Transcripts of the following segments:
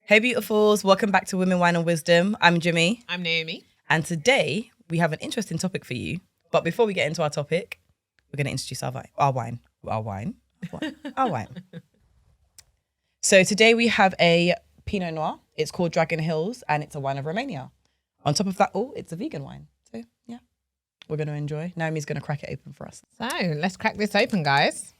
Hey beautifuls, welcome back to Women, Wine and Wisdom. I'm Jimmy. I'm Naomi. And today we have an interesting topic for you. But before we get into our topic, we're going to introduce our wine. So today we have a Pinot Noir. It's called Dragon Hills and it's a wine of Romania. On top of that, it's a vegan wine. So yeah, we're going to enjoy. Naomi's going to crack it open for us. So let's crack this open, guys.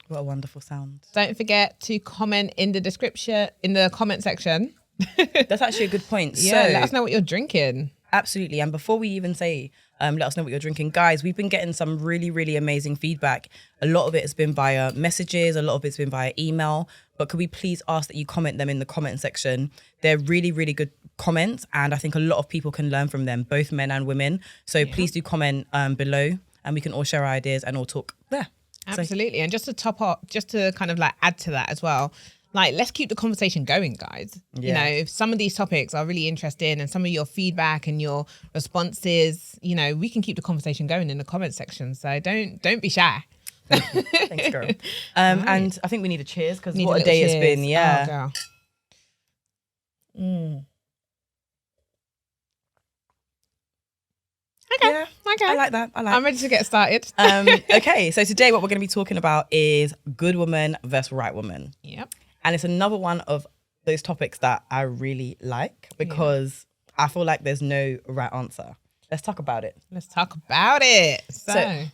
What a wonderful sound. Don't forget to comment in the description, in the comment section. That's actually a good point. Yeah, so, let us know what you're drinking. Absolutely. And before we even say, let us know what you're drinking, guys, we've been getting some really, really amazing feedback. A lot of it has been via messages. A lot of it's been via email. But could we please ask that you comment them in the comment section? They're really, really good comments. And I think a lot of people can learn from them, both men and women. So please do comment below and we can all share our ideas and all talk there. Absolutely. And just to top up, just to kind of like add to that as well, like let's keep the conversation going, guys. Yeah. You know, if some of these topics are really interesting and some of your feedback and your responses, you know, we can keep the conversation going in the comment section. So don't be shy. Thanks, girl. Right. And I think we need a cheers because what a day it's been. Yeah. Oh, girl. Okay. Yeah, okay. I like that. I'm ready to get started. Okay, so today what we're going to be talking about is good woman versus right woman. Yep. And it's another one of those topics that I really like because I feel like there's no right answer. Let's talk about it. Let's talk about it. So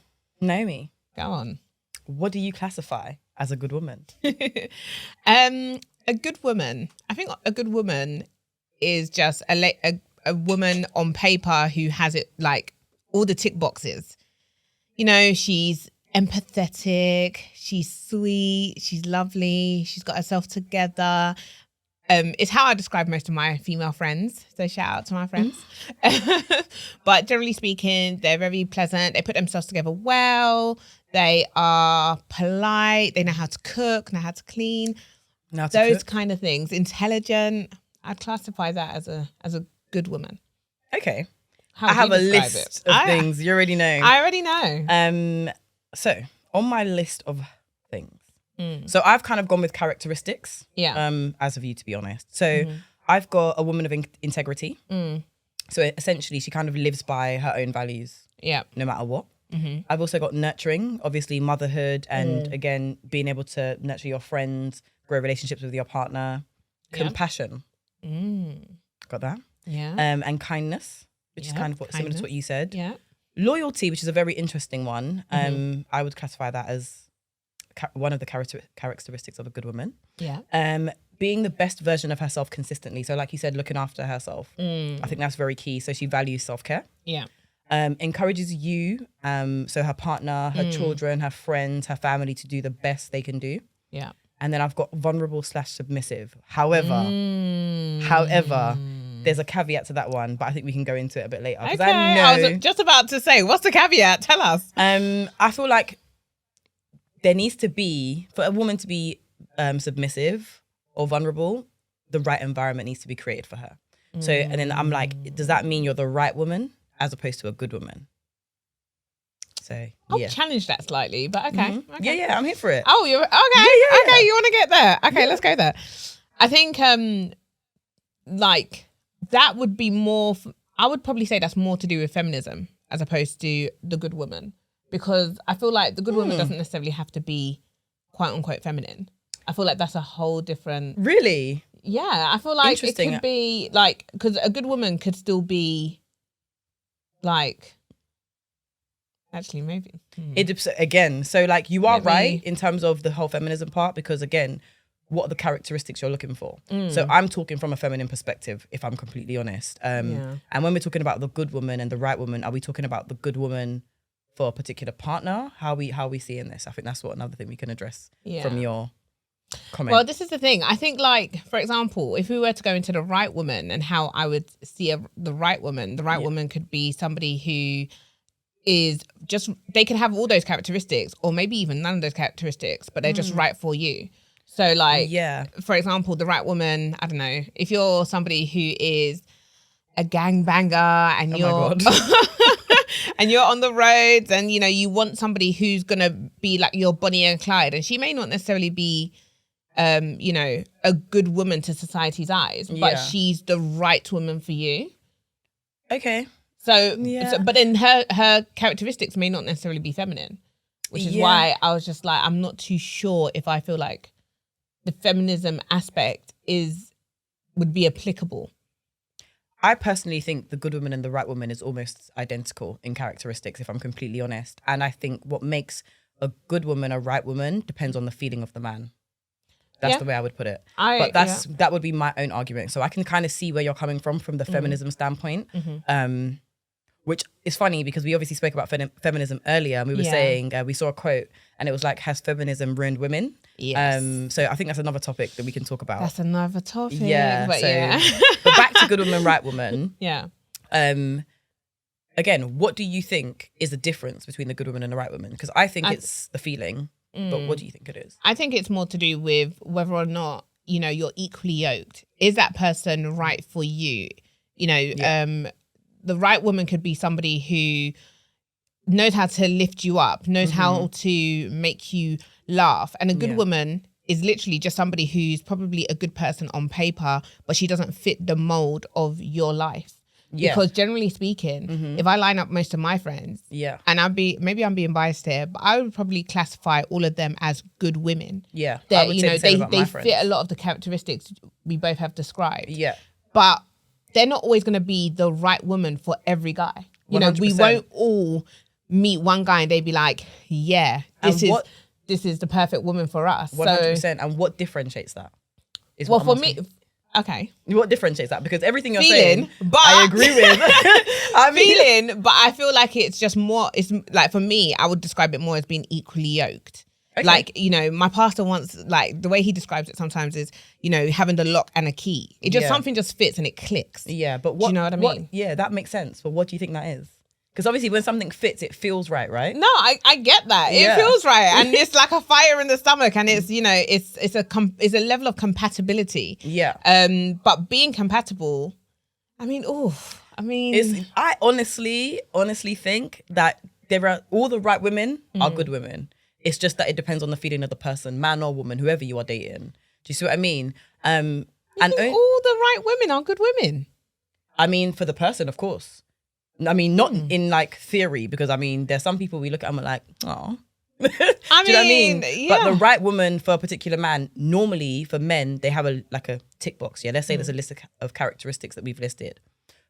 Naomi, go on. What do you classify as a good woman? A good woman. I think a good woman is just a woman on paper who has it like all the tick boxes. You know, she's empathetic, she's sweet, she's lovely, she's got herself together. It's how I describe most of my female friends. So shout out to my friends. But generally speaking, they're very pleasant. They put themselves together well. They are polite. They know how to cook, know how to clean. Those kind of things. Intelligent. I'd classify that as a good woman. Okay. I have a list of things. You already know. I already know. So on my list of things, so I've kind of gone with characteristics. Yeah. As of you, to be honest. So I've got a woman of integrity. So essentially, she kind of lives by her own values. Yeah. No matter what. I've also got nurturing, obviously motherhood, and again being able to nurture your friends, grow relationships with your partner. Compassion. Got that. Yeah. And kindness, which is kind of similar to what you said. Yeah. Loyalty, which is a very interesting one. I would classify that as one of the characteristics of a good woman. Yeah. Being the best version of herself consistently. So like you said, looking after herself. I think that's very key. So she values self-care. Yeah. Encourages you, so her partner, her children, her friends, her family to do the best they can do. Yeah. And then I've got vulnerable / submissive. However, there's a caveat to that one, but I think we can go into it a bit later. Okay, I was just about to say, what's the caveat? Tell us. I feel like there needs to be, for a woman to be submissive or vulnerable, the right environment needs to be created for her. So, and then I'm like, does that mean you're the right woman as opposed to a good woman? So, I'll challenge that slightly, but okay. Yeah, I'm here for it. Oh, you're okay. Yeah. Okay, you want to get there? Okay, let's go there. I think, like that would be more. I would probably say that's more to do with feminism as opposed to the good woman, because I feel like the good woman doesn't necessarily have to be quote unquote feminine. I feel like that's a whole different. Really? Yeah, I feel like it could be like, because a good woman could still be like. Actually, maybe. Again, so like you are right in terms of the whole feminism part, because again, what are the characteristics you're looking for? So I'm talking from a feminine perspective, if I'm completely honest. And when we're talking about the good woman and the right woman, are we talking about the good woman for a particular partner? How we seeing this? I think that's another thing we can address from your comment. Well, this is the thing. I think, like, for example, if we were to go into the right woman and how I would see the right woman could be somebody who is just, they can have all those characteristics or maybe even none of those characteristics, but they're just right for you. So like, for example, the right woman, I don't know, if you're somebody who is a gangbanger and and you're on the roads and, you know, you want somebody who's going to be like your Bonnie and Clyde, and she may not necessarily be you know, a good woman to society's eyes, but she's the right woman for you. Okay. So, but then her characteristics may not necessarily be feminine, which is why I was just like, I'm not too sure if I feel like the feminism aspect would be applicable. I personally think the good woman and the right woman is almost identical in characteristics, if I'm completely honest. And I think what makes a good woman a right woman depends on the feeling of the man. That's the way I would put it. That would be my own argument. So I can kind of see where you're coming from the feminism standpoint. Which is funny because we obviously spoke about feminism earlier, and we were saying, we saw a quote and it was like, has feminism ruined women? Yes. So I think that's another topic that we can talk about. That's another topic. Yeah. But but back to good woman, right woman. Yeah. Again, what do you think is the difference between the good woman and the right woman? Because I think it's the feeling, but what do you think it is? I think it's more to do with whether or not, you know, you're equally yoked. Is that person right for you? You know, the right woman could be somebody who knows how to lift you up, knows how to make you laugh. And a good woman is literally just somebody who's probably a good person on paper, but she doesn't fit the mold of your life. Yeah. Because generally speaking, if I line up most of my friends, and maybe I'm being biased here, but I would probably classify all of them as good women. Yeah. That, you know, they fit a lot of the characteristics we both have described. Yeah. But they're not always going to be the right woman for every guy. You 100%. Know, we won't all meet one guy and they'd be like, this is the perfect woman for us. 100%. So, and what differentiates that? Well, for me, okay. What differentiates that? Because everything you're saying, I agree with. But I feel like it's just more, it's like, for me, I would describe it more as being equally yoked. Okay. Like, you know, my pastor once, like, the way he describes it sometimes is, you know, having the lock and a key. It just, something just fits and it clicks. Yeah, but do you know what I mean? Yeah, that makes sense. But what do you think that is? Because obviously when something fits, it feels right? No, I get that. It feels right. And it's like a fire in the stomach, and it's, you know, it's a level of compatibility. Yeah. But being compatible, I honestly think that there are all the right women are good women. It's just that it depends on the feeling of the person, man or woman, whoever you are dating. Do you see what I mean? And all the right women are good women. I mean, for the person, of course. I mean, not in like theory, because I mean, there's some people we look at and we're like, oh. Do you know what I mean? Yeah. But the right woman for a particular man, normally for men, they have a tick box. Yeah, let's say there's a list of characteristics that we've listed.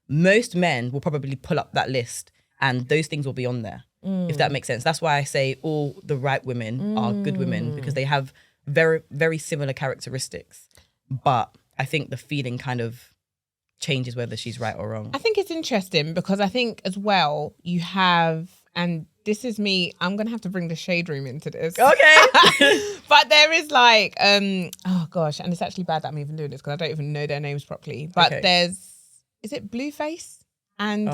Most men will probably pull up that list and those things will be on there, if that makes sense. That's why I say all the right women are good women, because they have very, very similar characteristics. But I think the feeling kind of changes whether she's right or wrong. I think it's interesting because I think as well you have, and this is me, I'm going to have to bring the shade room into this. Okay. But there is like, oh gosh, and it's actually bad that I'm even doing this because I don't even know their names properly. But is it Blueface and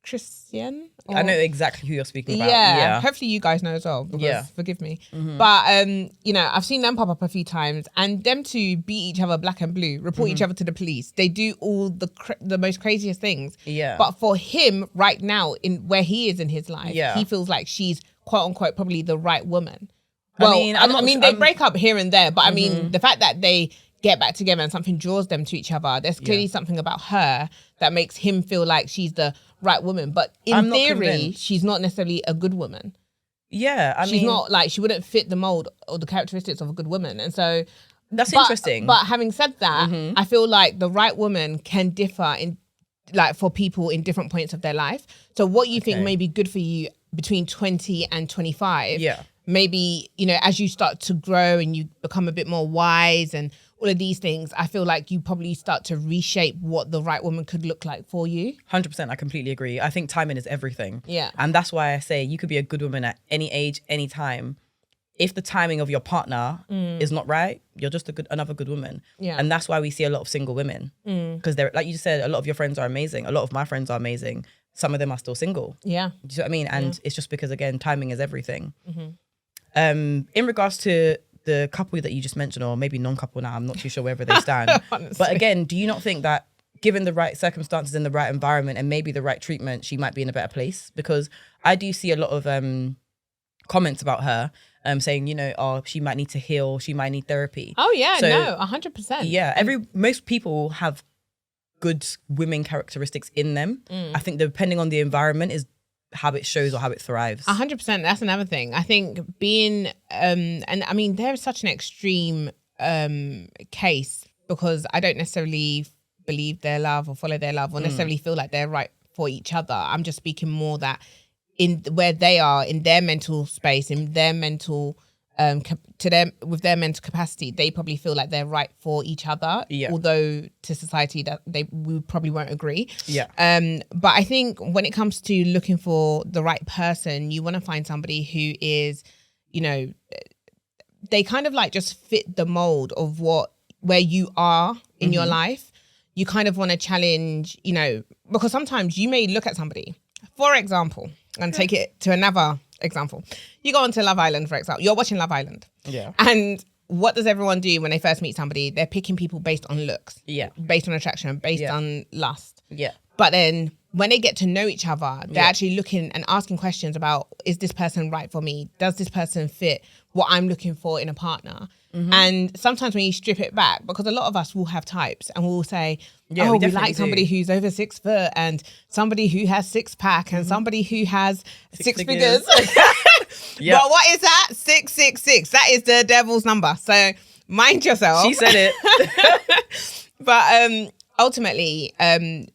Christian? I know exactly who you're speaking about. Yeah. Hopefully you guys know as well, because forgive me. But, you know, I've seen them pop up a few times, and them two beat each other black and blue, report each other to the police. They do all the most craziest things. Yeah. But for him right now, in where he is in his life, he feels like she's quote unquote probably the right woman. Well, I mean, they break up here and there, but I mean, the fact that they get back together and something draws them to each other, there's clearly something about her that makes him feel like she's the right woman. But in theory, she's not necessarily a good woman. Yeah, she's not like, she wouldn't fit the mold or the characteristics of a good woman. And so that's interesting. But having said that, I feel like the right woman can differ in, like, for people in different points of their life. So what you think may be good for you between 20 and 25, maybe, you know, as you start to grow and you become a bit more wise and all of these things, I feel like you probably start to reshape what the right woman could look like for you. 100%, I completely agree. I think timing is everything. Yeah. And that's why I say you could be a good woman at any age, any time. If the timing of your partner is not right, you're just another good woman. Yeah. And that's why we see a lot of single women. Because they're, like you said, a lot of your friends are amazing. A lot of my friends are amazing. Some of them are still single. Yeah. Do you see what I mean? And it's just because, again, timing is everything. In regards to the couple that you just mentioned, or maybe non-couple now, I'm not too sure wherever they stand. But again, do you not think that given the right circumstances and the right environment and maybe the right treatment, she might be in a better place? Because I do see a lot of comments about her, saying, you know, oh, she might need to heal, she might need therapy. Oh yeah, So, no, 100%. Yeah, most people have good women characteristics in them. I think depending on the environment is how it shows or how it thrives. 100%. That's another thing. I think being, and I mean, there's such an extreme case because I don't necessarily believe their love or follow their love or necessarily feel like they're right for each other. I'm just speaking more that in where they are in their mental space, in their mental to them with their mental capacity, they probably feel like they're right for each other. Yeah. Although to society that we probably won't agree. Yeah. But I think when it comes to looking for the right person, you want to find somebody who is, you know, they kind of like just fit the mold of where you are in your life. You kind of want to challenge, you know, because sometimes you may look at somebody, for example, and take it to another example. You go onto Love Island, for example. You're watching Love Island. Yeah. And what does everyone do when they first meet somebody? They're picking people based on looks. Yeah. Based on attraction, based on lust. Yeah. But then when they get to know each other, they're actually looking and asking questions about, is this person right for me? Does this person fit what I'm looking for in a partner? And sometimes when you strip it back, because a lot of us will have types and we'll say, we like somebody who's over 6 foot and somebody who has 6-pack and somebody who has six figures. Yep. But what is that? 666. That is the devil's number. So mind yourself. She said it. But ultimately,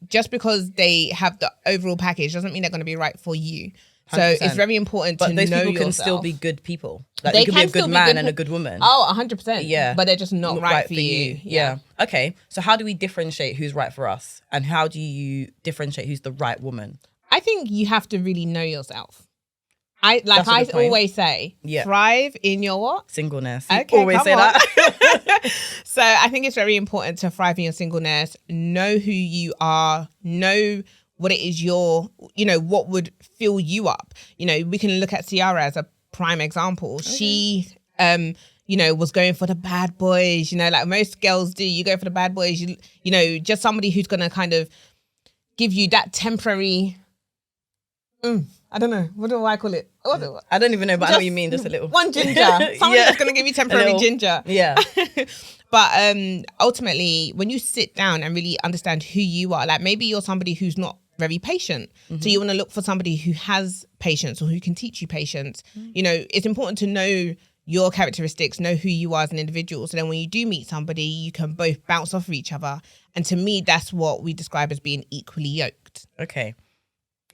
just because they have the overall package doesn't mean they're going to be right for you. 100%. So it's very important to know yourself. But those people can still be good people. Like they can be a good man and a good woman. Oh, 100%. Yeah. But they're just not right for you. Yeah. Okay. So how do we differentiate who's right for us? And how do you differentiate who's the right woman? I think you have to really know yourself. I always say, thrive in your what? Singleness. Okay, always say that. So I think it's very important to thrive in your singleness. Know who you are. Know what it is what would fill you up. You know, we can look at Ciara as a prime example. Okay. She, was going for the bad boys, like most girls do. You go for the bad boys, just somebody who's going to kind of give you that temporary, I don't know. What do I call it? I don't even know, but I know what you mean. Just a little. One ginger. Somebody that's going to give you temporary ginger. Yeah. But ultimately, when you sit down and really understand who you are, like maybe you're somebody who's not very patient. So you want to look for somebody who has patience or who can teach you patience. It's important to know your characteristics, know who you are as an individual. So then when you do meet somebody, you can both bounce off of each other. And to me, that's what we describe as being equally yoked. Okay.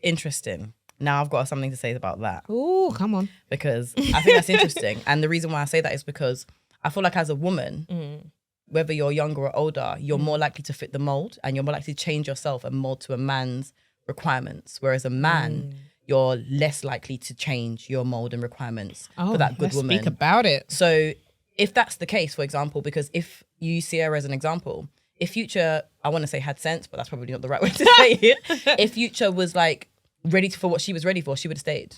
Interesting. Now I've got something to say about that. Oh, come on. Because I think that's interesting. And the reason why I say that is because I feel like as a woman, whether you're younger or older, you're more likely to fit the mold and you're more likely to change yourself and mold to a man's requirements. Whereas a man, you're less likely to change your mold and requirements for that good woman. Speak about it. So if that's the case, for example, because if you see her as an example, if Future, I want to say had sense, but that's probably not the right way to say it. If Future was like ready for what she was ready for, she would have stayed.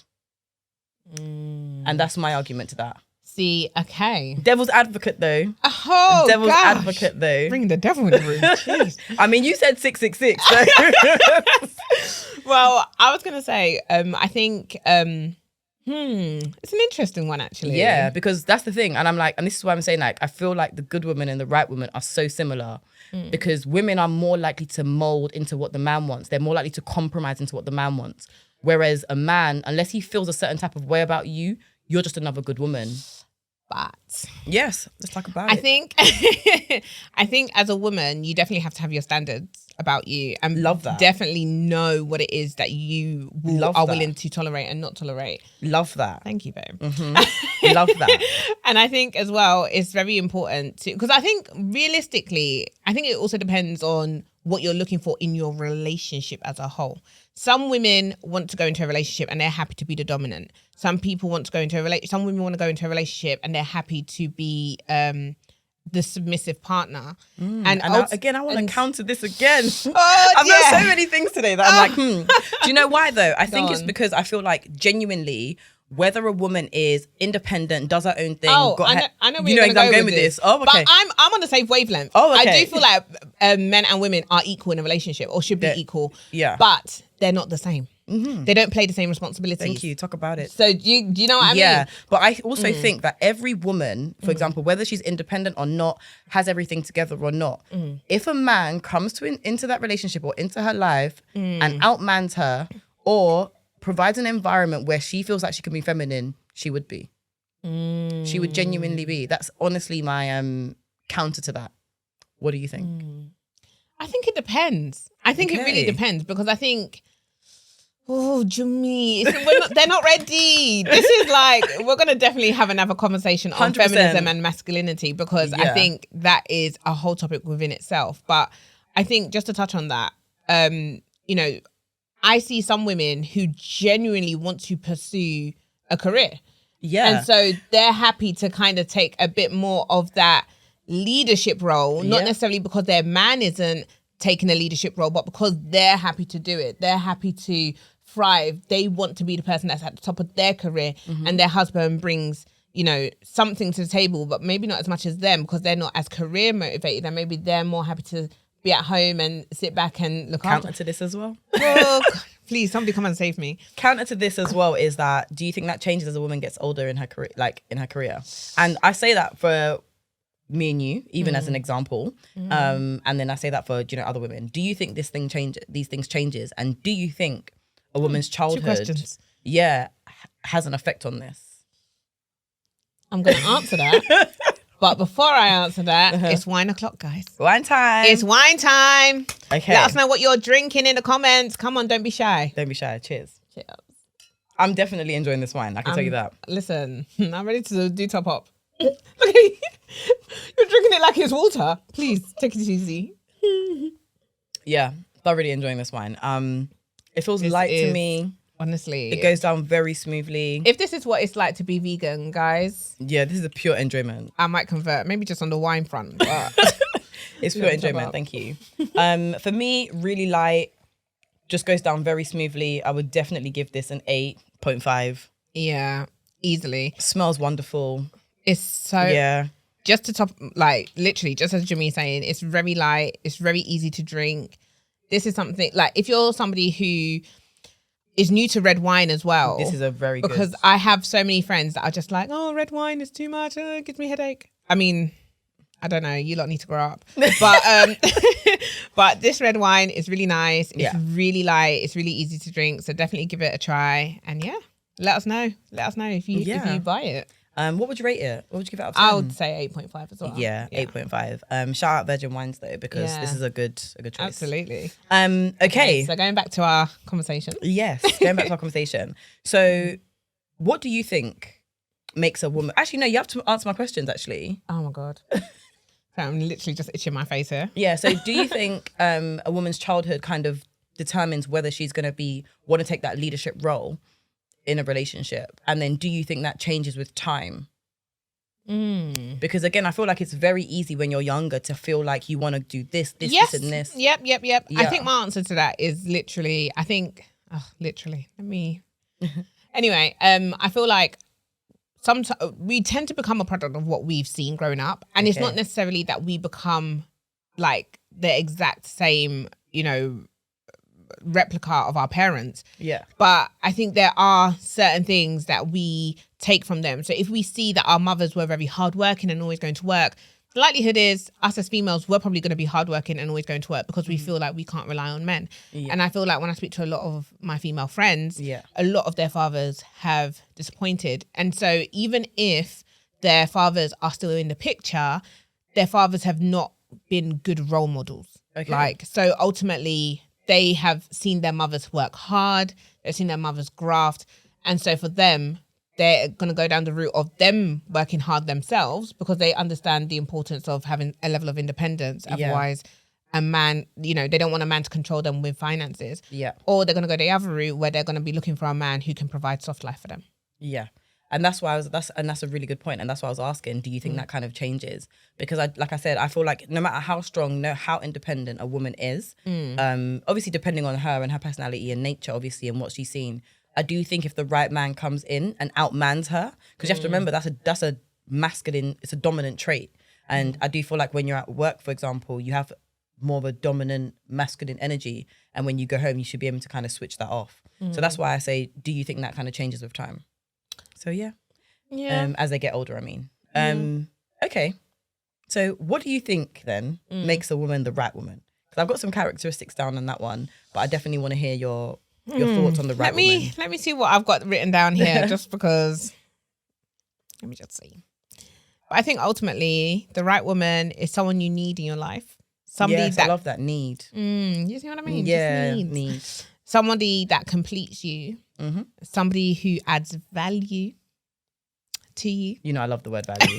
And that's my argument to that. See, okay. Devil's advocate though. Oh, Devil's advocate though. Bring the devil in the room. Jeez. I mean, you said 666. So. Well, I was going to say, I think, it's an interesting one actually. Yeah, because that's the thing. And I'm like, and this is why I'm saying like, I feel like the good woman and the right woman are so similar because women are more likely to mold into what the man wants. They're more likely to compromise into what the man wants. Whereas a man, unless he feels a certain type of way about you, you're just another good woman. But yes, let's talk about it. I think as a woman, you definitely have to have your standards about you and love that. Definitely know what it is that you are willing to tolerate and not tolerate. Love that. Thank you, babe. Love that. And I think as well, it's very important to, because I think realistically, I think it also depends on what you're looking for in your relationship as a whole. Some women want to go into a relationship and they're happy to be the dominant. Some people want to go into some women want to go into a relationship and they're happy to be the submissive partner. And I want to counter this again. Oh, I've got so many things today that I'm like, Do you know why though? I think it's on. because I feel like genuinely, whether a woman is independent, does her own thing. I know where you're going to go with this. Oh, okay. But I'm on the same wavelength. Oh, okay. I do feel like men and women are equal in a relationship or should be equal. Yeah. But they're not the same. They don't play the same responsibilities. Thank you. Talk about it. So do you know what I mean? Yeah, but I also think that every woman, for example, whether she's independent or not, has everything together or not. If a man comes into that relationship or into her life and outmans her or provides an environment where she feels like she can be feminine, she would be. She would genuinely be. That's honestly my counter to that. What do you think? I think it depends. I think it really depends because I think, Jummy, they're not ready. This is like, we're going to definitely have another conversation on 100%. feminism and masculinity because I think that is a whole topic within itself. But I think just to touch on that, you know, I see some women who genuinely want to pursue a career. Yeah. And so they're happy to kind of take a bit more of that leadership role, not necessarily because their man isn't taking a leadership role, but because they're happy to do it. They're happy to thrive. They want to be the person that's at the top of their career and their husband brings, you know, something to the table, but maybe not as much as them because they're not as career motivated and maybe they're more happy to be at home and sit back and look Counter to this as well. Oh, please, somebody come and save me. Counter to this as well is that, do you think that changes as a woman gets older in her career, And I say that for me and you, even as an example. And then I say that for, you know, other women. Do you think these things changes? And do you think a woman's childhood has an effect on this? I'm going to answer that. But before I answer that, it's wine o'clock, guys. Wine time. It's wine time. Okay. Let us know what you're drinking in the comments. Come on, don't be shy. Don't be shy. Cheers. Cheers. I'm definitely enjoying this wine. I can tell you that. Listen, I'm ready to do top up. Look at you. You're drinking it like it's water. Please, take it easy. Yeah, thoroughly enjoying this wine. It feels light to me. Honestly. It goes down very smoothly. If this is what it's like to be vegan, guys. Yeah, this is a pure enjoyment. I might convert, maybe just on the wine front. But it's pure enjoyment, thank you. For me, really light, just goes down very smoothly. I would definitely give this an 8.5. Yeah, easily. Smells wonderful. It's so... Yeah. Just to top, like, literally, just as Jimmy is saying, it's very light. It's very easy to drink. This is something, like, if you're somebody who is new to red wine as well. This is a very good... Because I have so many friends that are just like, oh, red wine is too much. It gives me a headache. I mean, I don't know. You lot need to grow up. But but this red wine is really nice. It's really light. It's really easy to drink. So definitely give it a try. And yeah, let us know. Let us know if you buy it. What would you rate it? What would you give it out of 10? I would say 8.5 as well. Yeah, 8.5. Shout out Virgin Wines though, because this is a good choice. Absolutely. Okay. So going back to our conversation. Yes, going back to our conversation. So what do you think makes a woman... Actually, no, you have to answer my questions actually. Oh my God. I'm literally just itching my face here. Yeah, so do you think a woman's childhood kind of determines whether she's going to want to take that leadership role in a relationship? And then do you think that changes with time? Because again, I feel like it's very easy when you're younger to feel like you want to do this and this. Yep. Yeah. I think my answer to that is literally, Anyway, I feel like sometimes we tend to become a product of what we've seen growing up. And it's not necessarily that we become like the exact same, you know, replica of our parents. Yeah. But I think there are certain things that we take from them. So if we see that our mothers were very hardworking and always going to work, the likelihood is us as females, we're probably going to be hardworking and always going to work because we feel like we can't rely on men. Yeah. And I feel like when I speak to a lot of my female friends, a lot of their fathers have disappointed. And so even if their fathers are still in the picture, their fathers have not been good role models. Okay. So ultimately, they have seen their mothers work hard. They've seen their mothers graft. And so for them, they're going to go down the route of them working hard themselves because they understand the importance of having a level of independence. Otherwise, a man, you know, they don't want a man to control them with finances. Yeah. Or they're going to go the other route where they're going to be looking for a man who can provide soft life for them. Yeah. And that's why that's a really good point. And that's why I was asking, do you think that kind of changes? Because like I said, I feel like no matter how strong, how independent a woman is, obviously depending on her and her personality and nature, obviously, and what she's seen, I do think if the right man comes in and outmans her, because you have to remember that's a masculine, it's a dominant trait. And I do feel like when you're at work, for example, you have more of a dominant masculine energy, and when you go home you should be able to kind of switch that off. So that's why I say, do you think that kind of changes with time? So yeah. As they get older, I mean. Okay, so what do you think then makes a woman the right woman? Because I've got some characteristics down on that one, but I definitely want to hear your thoughts on the right woman. Let me see what I've got written down here, just because. Let me just see. But I think ultimately the right woman is someone you need in your life. Somebody that I love that need. You see what I mean? Yeah, just need. Somebody that completes you. Somebody who adds value to you. You know, I love the word value.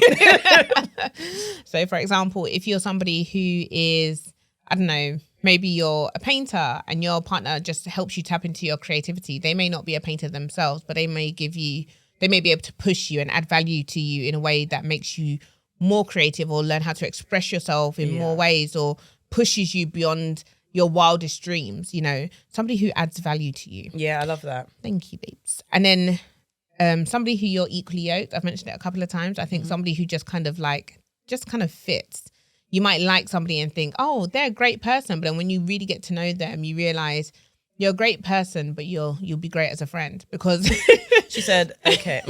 So, for example, if you're somebody who is, I don't know, maybe you're a painter and your partner just helps you tap into your creativity. They may not be a painter themselves, but they may be able to push you and add value to you in a way that makes you more creative, or learn how to express yourself in more ways, or pushes you beyond your wildest dreams. You know, somebody who adds value to you. Yeah, I love that. Thank you, babes. And then somebody who you're equally yoked. I've mentioned it a couple of times. I think somebody who just kind of fits. You might like somebody and think, oh, they're a great person. But then when you really get to know them, you realize you're a great person, but you'll be great as a friend, because she said, okay,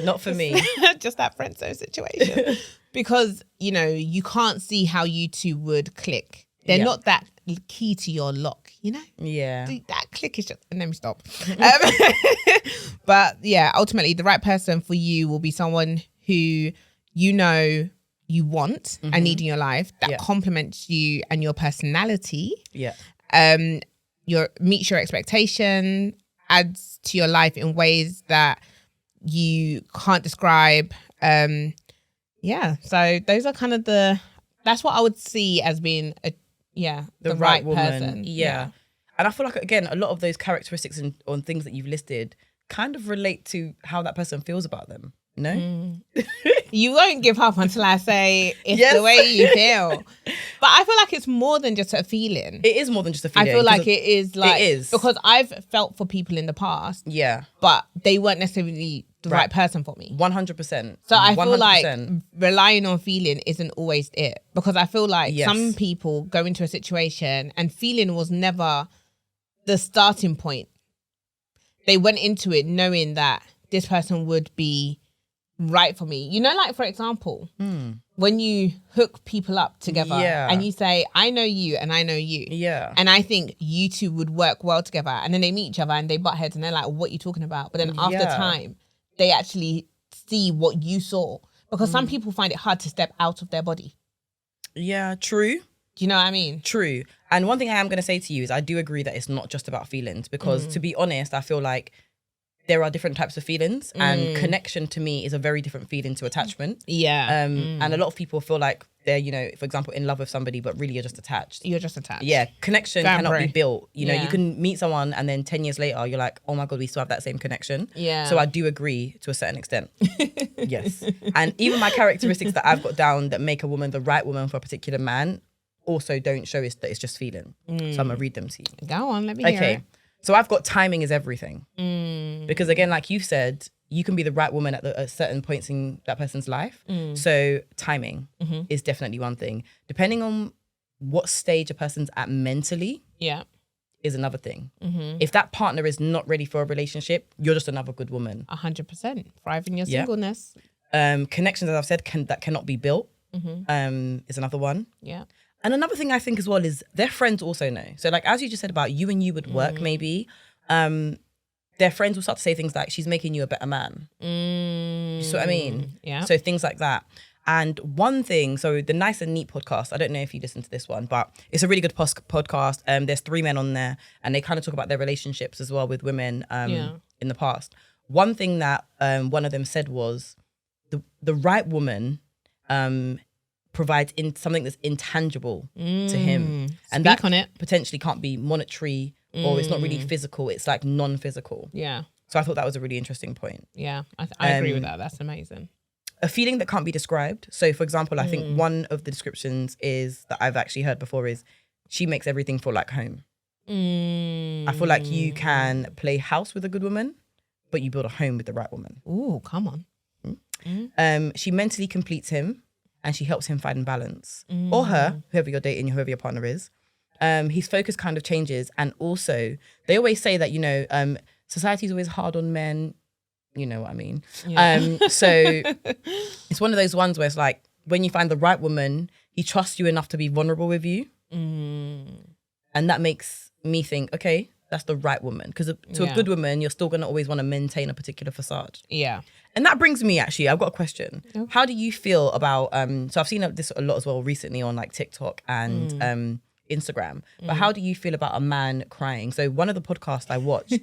not for me. Just that friend zone situation. Because, you know, you can't see how you two would click. They're not that key to your lock, you know? Yeah. That click is just, and let me stop. But yeah, ultimately the right person for you will be someone who you know you want and need in your life, that complements you and your personality. Yeah. Meets your expectation, adds to your life in ways that you can't describe. So those are kind of that's what I would see as being the right woman person. Yeah. And I feel like, again, a lot of those characteristics on things that you've listed kind of relate to how that person feels about them. No? You won't give up until I say it's the way you feel. But I feel like it's more than just a feeling. It is more than just a feeling. I feel like it is like... It is. Because I've felt for people in the past. Yeah. But they weren't necessarily the right person for me. 100%. So I feel like relying on feeling isn't always it. Because I feel like some people go into a situation and feeling was never the starting point. They went into it knowing that this person would be right for me. You know, like, for example, when you hook people up together and you say, I know you and I know you. Yeah. And I think you two would work well together. And then they meet each other and they butt heads and they're like, what are you talking about? But then after time, they actually see what you saw. Because some people find it hard to step out of their body. Yeah, true. Do you know what I mean? True. And one thing I am going to say to you is I do agree that it's not just about feelings, because to be honest, I feel like there are different types of feelings, and connection to me is a very different feeling to attachment. Yeah. And a lot of people feel like they're, you know, for example, in love with somebody, but really you're just attached. You're just attached. Yeah. Connection cannot be built. You know, you can meet someone and then 10 years later, you're like, oh my God, we still have that same connection. Yeah. So I do agree to a certain extent. Yes. And even my characteristics that I've got down that make a woman the right woman for a particular man also don't show that it's just feeling. So I'm going to read them to you. Go on, let me hear it. So I've got timing is everything. Because again, like you said, you can be the right woman at certain points in that person's life. So timing is definitely one thing. Depending on what stage a person's at mentally is another thing. If that partner is not ready for a relationship, you're just another good woman. 100%. Thrive in your singleness. Connections, as I've said, that cannot be built is another one. Yeah. And another thing I think as well is their friends also know. So like, as you just said about you and you would work maybe, their friends will start to say things like, she's making you a better man. You see what I mean? Yeah. So things like that. And one thing, so the Nice and Neat podcast, I don't know if you listen to this one, but it's a really good podcast. There's 3 men on there and they kind of talk about their relationships as well with women in the past. One thing that one of them said was the right woman provides something that's intangible to him. And that on it. Potentially can't be monetary or it's not really physical. It's like non-physical. Yeah. So I thought that was a really interesting point. Yeah, I agree with that. That's amazing. A feeling that can't be described. So for example, I think one of the descriptions is that I've actually heard before is she makes everything feel like home. I feel like you can play house with a good woman, but you build a home with the right woman. Ooh, come on. She mentally completes him. and she helps him find balance. Or her, whoever you're dating, whoever your partner is. His focus kind of changes. And also, they always say that, you know, society's always hard on men. You know what I mean? Yeah. So it's one of those ones where it's like, when you find the right woman, he trusts you enough to be vulnerable with you. And that makes me think, okay, that's the right woman. Because to a good woman, you're still going to always want to maintain a particular facade. Yeah. And that brings me, actually, I've got a question. Okay. How do you feel about, so I've seen this a lot as well recently on like TikTok and Instagram. But how do you feel about a man crying? So one of the podcasts I watched,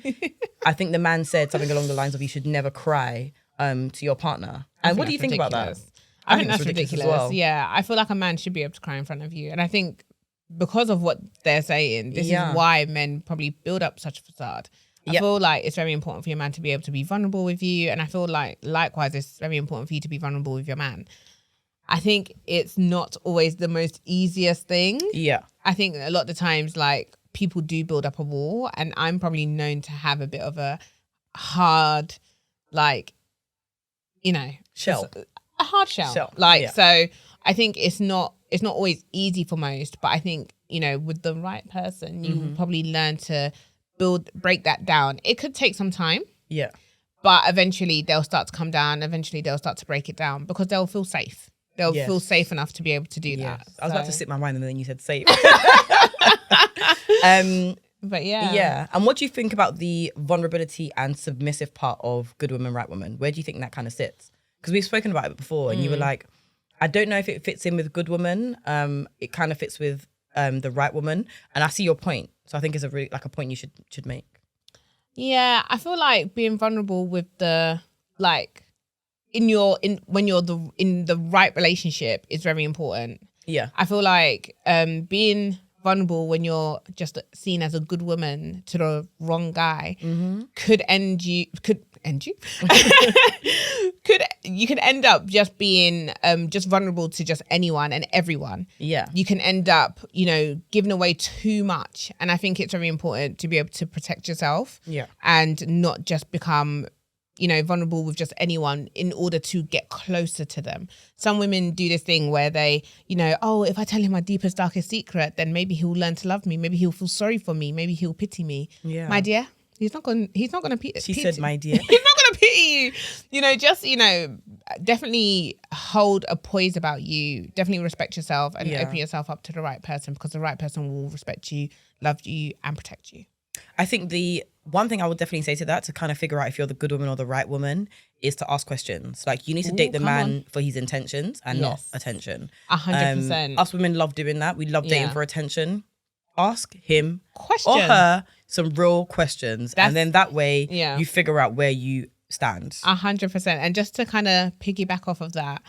I think the man said something along the lines of you should never cry to your partner. And what do you think about that? I think that's ridiculous. As well. Yeah, I feel like a man should be able to cry in front of you. And I think because of what they're saying, this is why men probably build up such a facade. I feel like it's very important for your man to be able to be vulnerable with you. And I feel like likewise, it's very important for you to be vulnerable with your man. I think it's not always the most easiest thing. Yeah. I think a lot of the times, like, people do build up a wall, and I'm probably known to have a bit of a hard, like, you know, shell. A hard shell. Like, so I think it's not always easy for most, but I think, you know, with the right person, you will probably learn to break that down. It could take some time. Yeah. But eventually they'll start to come down. Eventually they'll start to break it down because they'll feel safe. They'll feel safe enough to be able to do that. I was about to sit my mind and then you said safe. But yeah. And what do you think about the vulnerability and submissive part of Good Woman, Right Woman? Where do you think that kind of sits? Because we've spoken about it before and you were like, I don't know if it fits in with Good Woman. It kind of fits with the Right Woman. And I see your point. So I think it's a really like a point you should make. Yeah, I feel like being vulnerable with the like when you're in the right relationship is very important. Yeah. I feel like being vulnerable when you're just seen as a good woman to the wrong guy could end you you could end up just being just vulnerable to just anyone and everyone. Yeah. You can end up, you know, giving away too much. And I think it's very important to be able to protect yourself. Yeah. And not just become, you know, vulnerable with just anyone in order to get closer to them. Some women do this thing where they, you know, oh, if I tell him my deepest, darkest secret, then maybe he'll learn to love me. Maybe he'll feel sorry for me. Maybe he'll pity me. Yeah. My dear, he's not going to pity. She said, my dear. He's not going to pity you. You know, just, you know, definitely hold a poise about you. Definitely respect yourself and open yourself up to the right person, because the right person will respect you, love you, and protect you. I think the one thing I would definitely say to that, to kind of figure out if you're the good woman or the right woman, is to ask questions. Like, you need to date the man for his intentions and not attention. 100%. Us women love doing that. We love dating for attention. Ask him or her some real questions. And then that way you figure out where you stand. 100%. And just to kind of piggyback off of that,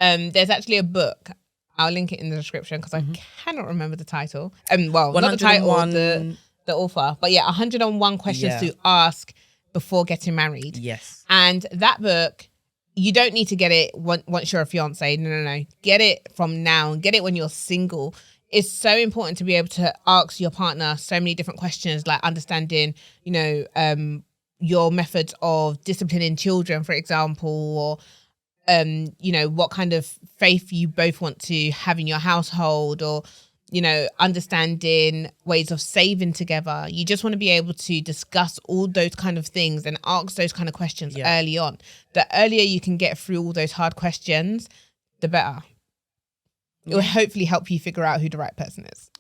there's actually a book. I'll link it in the description because I cannot remember the title. Well, not the title, the author, but 101 questions to ask before getting married. Yes. And that book, you don't need to get it once you're a fiance. No. Get it from now. Get it when you're single. It's so important to be able to ask your partner so many different questions, like understanding, you know, your methods of disciplining children, for example, or, you know, what kind of faith you both want to have in your household, or, you know, understanding ways of saving together. You just want to be able to discuss all those kind of things and ask those kind of questions early on. The earlier you can get through all those hard questions, the better. It will hopefully help you figure out who the right person is.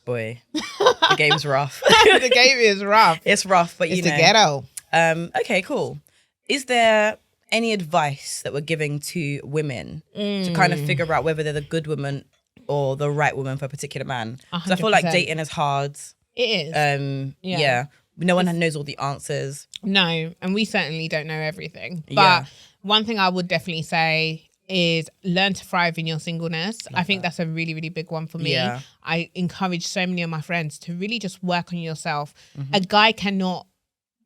Boy, the game's rough. The game is rough. It's rough, but it's the ghetto. Okay, cool. Is there any advice that we're giving to women to kind of figure out whether they're the good woman or the right woman for a particular man? Because I feel like dating is hard. It is. Yeah. No one knows all the answers. No, and we certainly don't know everything. But one thing I would definitely say is learn to thrive in your singleness. I think that's a really, really big one for me. Yeah. I encourage so many of my friends to really just work on yourself. A guy cannot,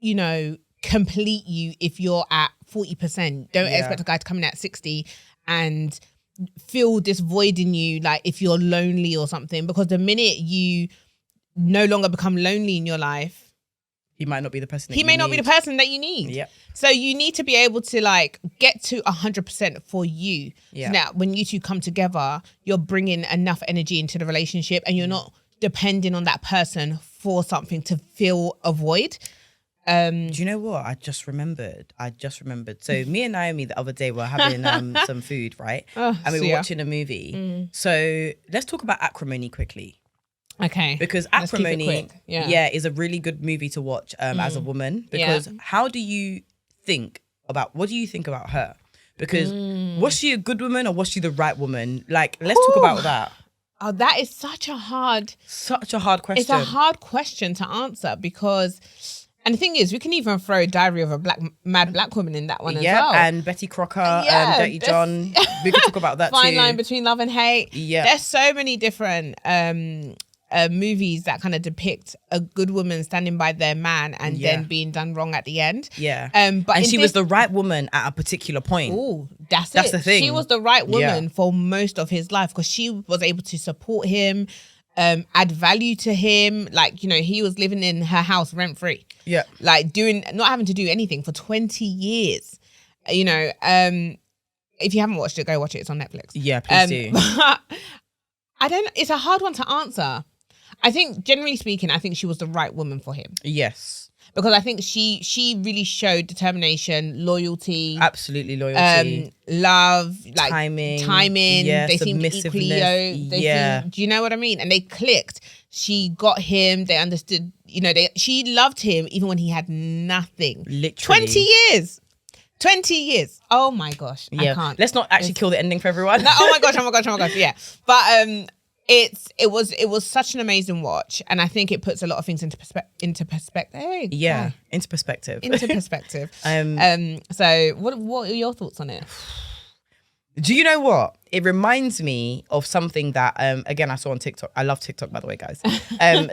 you know, complete you if you're at 40%. Don't expect a guy to come in at 60 and feel this void in you, like if you're lonely or something, because the minute you no longer become lonely in your life, he might not be the person that he may not be the person that you need. Yep. So you need to be able to like get to 100% for you. Yeah. So now when you two come together, you're bringing enough energy into the relationship and you're not depending on that person for something to fill a void. Do you know what? I just remembered. So me and Naomi the other day were having some food, right? And we were watching a movie. So let's talk about Acrimony quickly. Okay. Because Let's keep it Acrimony, quick. Yeah. is a really good movie to watch as a woman. Because how do you think about, what do you think about her? Because was she a good woman or was she the right woman? Like, let's talk about that. Oh, that is such a hard question. It's a hard question to answer because, and the thing is, we can even throw Diary of a Mad Black Woman in that one as well. And Betty Crocker, Dirty John. We could talk about that too. Fine line between love and hate. Yeah. There's so many different movies that kind of depict a good woman standing by their man and then being done wrong at the end. Yeah. But and she was the right woman at a particular point. Oh, that's the thing. She was the right woman for most of his life because she was able to support him, add value to him. Like, you know, he was living in her house rent free. Yeah. Like not having to do anything for 20 years. You know, if you haven't watched it, go watch it. It's on Netflix. Yeah, please do. It's a hard one to answer. I think, generally speaking, I think she was the right woman for him. Yes. Because I think she really showed determination, loyalty. Absolutely loyalty. Love, like timing. Yeah, they seemed equally do you know what I mean? And they clicked. She got him. They understood, you know, she loved him even when he had nothing. Literally. 20 years. Oh my gosh. Yeah. I can't. Let's not actually kill the ending for everyone. No, oh my gosh. Yeah. But it was such an amazing watch, and I think it puts a lot of things into perspective. Hey, yeah, into perspective. So what are your thoughts on it? Do you know what? It reminds me of something that again I saw on TikTok. I love TikTok, by the way, guys.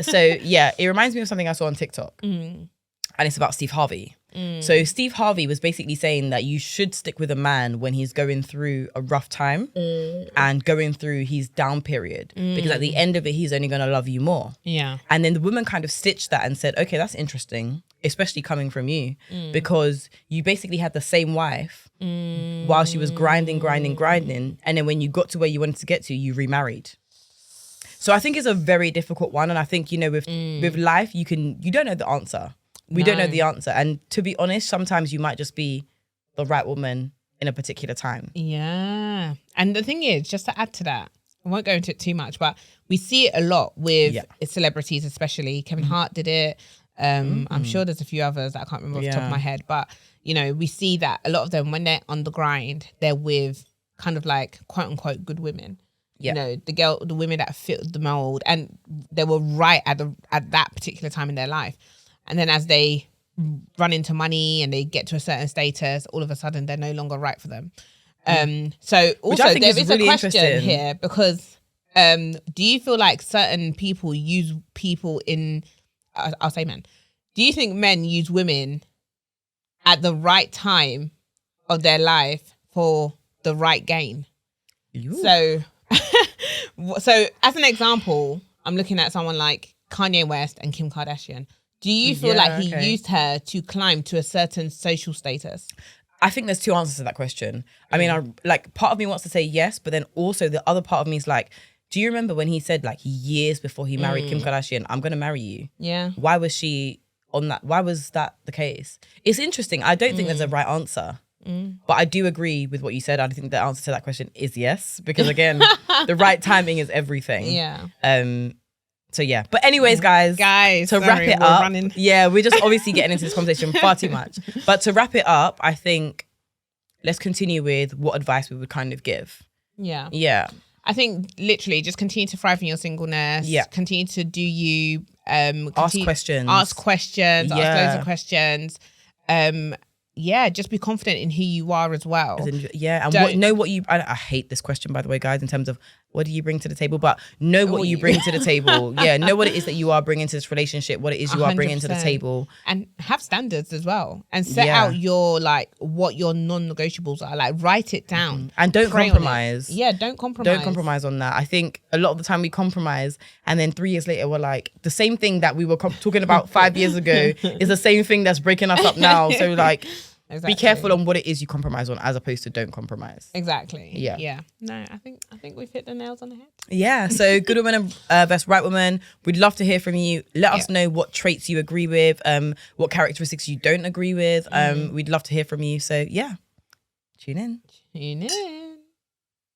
So yeah, it reminds me of something I saw on TikTok, and it's about Steve Harvey. So Steve Harvey was basically saying that you should stick with a man when he's going through a rough time and going through his down period, because at the end of it, he's only going to love you more. Yeah. And then the woman kind of stitched that and said, okay, that's interesting, especially coming from you, because you basically had the same wife while she was grinding. And then when you got to where you wanted to get to, you remarried. So I think it's a very difficult one. And I think, you know, with life, you don't know the answer. We don't know the answer. And to be honest, sometimes you might just be the right woman in a particular time. Yeah. And the thing is, just to add to that, I won't go into it too much, but we see it a lot with celebrities, especially. Kevin Hart did it. I'm sure there's a few others that I can't remember off the top of my head. But, you know, we see that a lot of them, when they're on the grind, they're with kind of like quote unquote good women. You know, the women that fit the mold, and they were right at that particular time in their life. And then as they run into money and they get to a certain status, all of a sudden they're no longer right for them. So also there is really a question here, because do you feel like certain people use people in, I'll say men, do you think men use women at the right time of their life for the right gain? So as an example, I'm looking at someone like Kanye West and Kim Kardashian. Do you feel like he used her to climb to a certain social status? I think there's two answers to that question. I mean, part of me wants to say yes, but then also the other part of me is like, do you remember when he said, like, years before he married Kim Kardashian, I'm going to marry you? Yeah. Why was she on that? Why was that the case? It's interesting. I don't think there's a right answer. But I do agree with what you said. I think the answer to that question is yes, because again, the right timing is everything. Yeah. So yeah, but anyways, guys, to wrap it up, we're just obviously getting into this conversation far too much. But to wrap it up, I think let's continue with what advice we would kind of give. Yeah. I think literally just continue to thrive in your singleness. Yeah. Continue to do you. Ask questions. Ask loads of questions. Just be confident in who you are as well. And know what you. I hate this question, by the way, guys, in terms of what do you bring to the table? But know what you bring to the table. Yeah, know what it is that you are bringing to this relationship, what it is you are bringing to the 100%. table. And have standards as well. And set out your, like, what your non-negotiables are. Like, write it down. And don't Pray on it. compromise. Yeah, don't compromise. Don't compromise on that. I think a lot of the time we compromise and then 3 years later we're like, the same thing that we were talking about 5 years ago is the same thing that's breaking us up now. So like, Exactly. be careful on what it is you compromise on as opposed to don't compromise. Exactly. Yeah. Yeah. No, I think we've hit the nails on the head. Yeah. So good woman versus right woman. We'd love to hear from you. Let us know what traits you agree with, what characteristics you don't agree with. We'd love to hear from you. So yeah, tune in. Tune in.